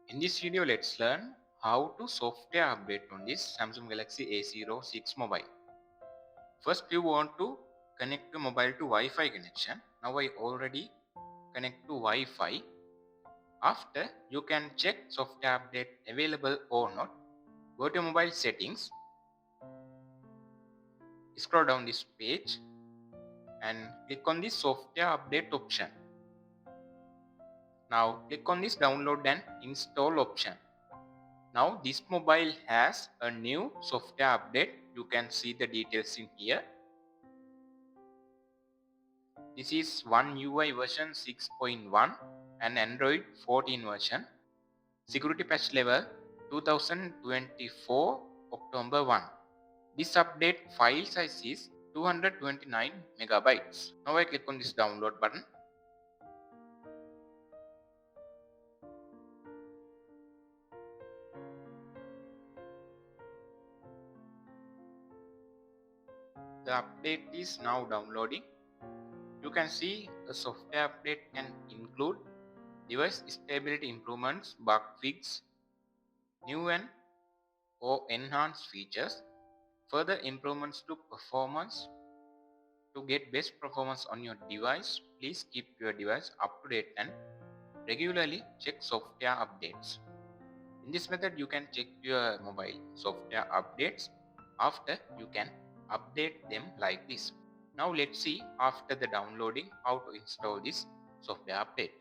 In this video, let's learn how to software update on this Samsung Galaxy A06 mobile. First, you want to connect the mobile to Wi-Fi connection. Now I already connect to Wi-Fi. After, you can check software update available or not. Go to mobile settings. Scroll down this page and click on the software update option. Now click on this download and install option. Now this mobile has a new software update. You can see the details in here. This is One UI version 6.1 and Android 14 version. Security patch level 2024 October 1. This update file size is 229 megabytes. Now I click on this download button. The update is now downloading. You can see a software update can include device stability improvements, bug fix, new and or enhanced features, further improvements to performance. To get best performance on your device, please keep your device up to date and regularly check software updates. In this method, you can check your mobile software updates. After, you can update them like this. Now let's see after the downloading how to install this software update.